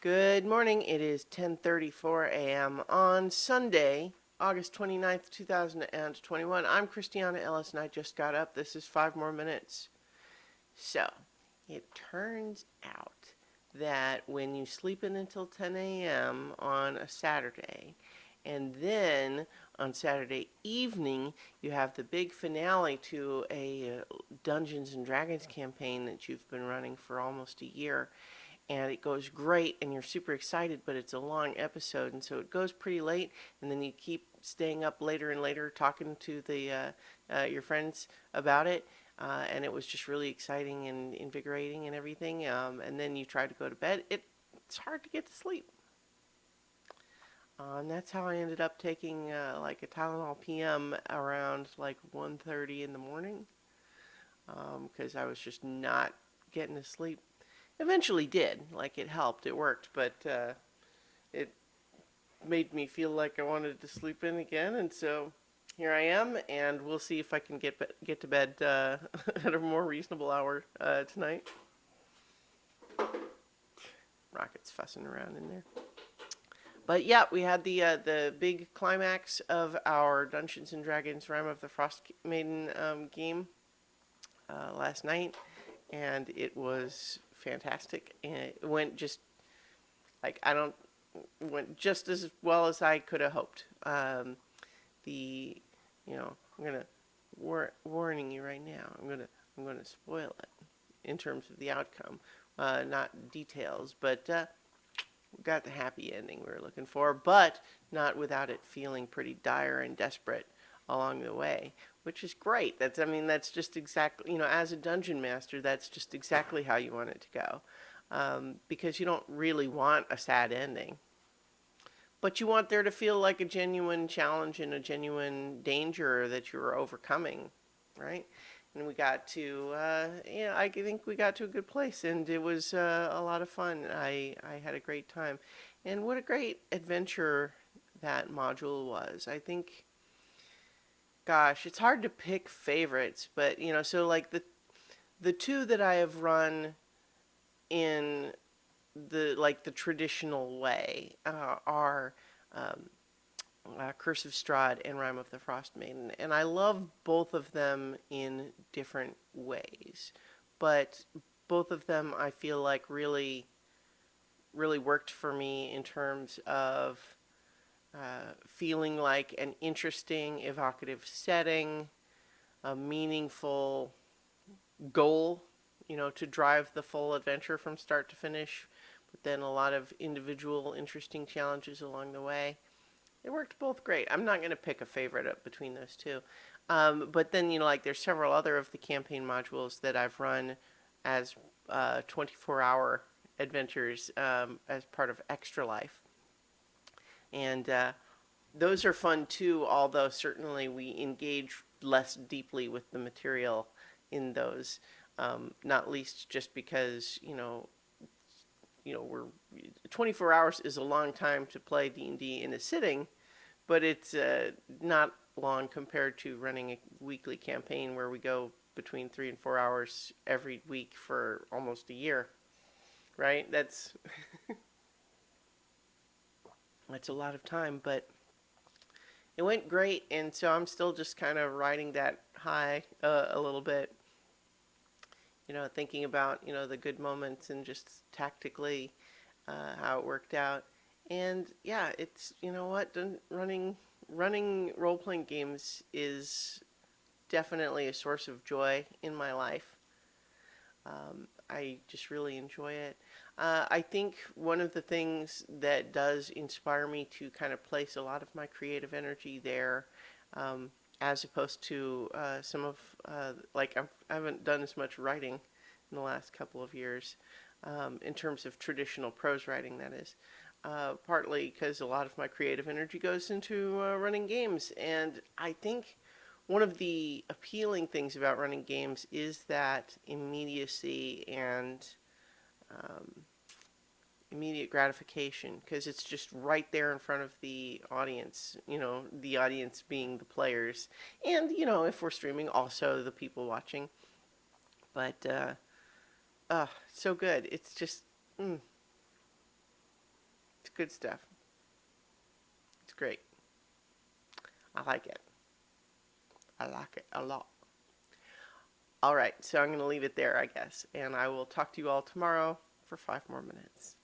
Good morning. It is 10:34 a.m. on Sunday, August 29th, 2021. I'm Christiana Ellis and I just got up. This is 5 more minutes. So, it turns out that when you sleep in until 10 a.m. on a Saturday, and then on Saturday evening, you have the big finale to a Dungeons and Dragons campaign that you've been running for almost a year, and it goes great and you're super excited, but it's a long episode, and so it goes pretty late, and then you keep staying up later and later talking to your friends about it, and it was just really exciting and invigorating and everything, and then you try to go to bed. It's hard to get to sleep. And that's how I ended up taking like a Tylenol PM around like 1:30 in the morning, because I was just not getting to sleep. Eventually did. Like, it helped, it worked, but it made me feel like I wanted to sleep in again, and so here I am, and we'll see if I can get to bed at a more reasonable hour tonight. Rocket's fussing around in there. But yeah, we had the big climax of our Dungeons and Dragons Rime of the Frost Maiden game last night, and it was fantastic. And it went just like I don't went just as well as I could have hoped. The I'm gonna warning you right now. I'm gonna spoil it in terms of the outcome, not details, but got the happy ending we were looking for, but not without it feeling pretty dire and desperate along the way, which is great. That's just exactly, as a dungeon master, that's just exactly how you want it to go, because you don't really want a sad ending, but you want there to feel like a genuine challenge and a genuine danger that you're overcoming, right? And we got to, I think we got to a good place, and it was a lot of fun. I had a great time, and what a great adventure that module was. I think, gosh, it's hard to pick favorites, but so like the two that I have run in the traditional way are um, Curse of Strahd and Rime of the Frost Maiden, and I love both of them in different ways, but both of them I feel like really worked for me in terms of feeling like an interesting, evocative setting, a meaningful goal, to drive the full adventure from start to finish, but then a lot of individual, interesting challenges along the way. They worked both great. I'm not going to pick a favorite between those two. But then, like there's several other of the campaign modules that I've run as 24-hour adventures as part of Extra Life. And those are fun too, although certainly we engage less deeply with the material in those. Not least just because, we're 24 hours is a long time to play D&D in a sitting, but it's not long compared to running a weekly campaign where we go between 3 and 4 hours every week for almost a year, right? That's a lot of time, but it went great, and so I'm still just kind of riding that high a little bit. Thinking about the good moments and just tactically how it worked out. And yeah, it's what running role playing games is definitely a source of joy in my life. I just really enjoy it. I think one of the things that does inspire me to kind of place a lot of my creative energy there, as opposed to some of I haven't done as much writing in the last couple of years, in terms of traditional prose writing, that is. Partly because a lot of my creative energy goes into running games, and I think one of the appealing things about running games is that immediacy and um, immediate gratification, because it's just right there in front of the audience, the audience being the players, and if we're streaming, also the people watching. But so good. It's just good stuff. It's great. I like it. I like it a lot. All right, so I'm going to leave it there, I guess. And I will talk to you all tomorrow for 5 more minutes.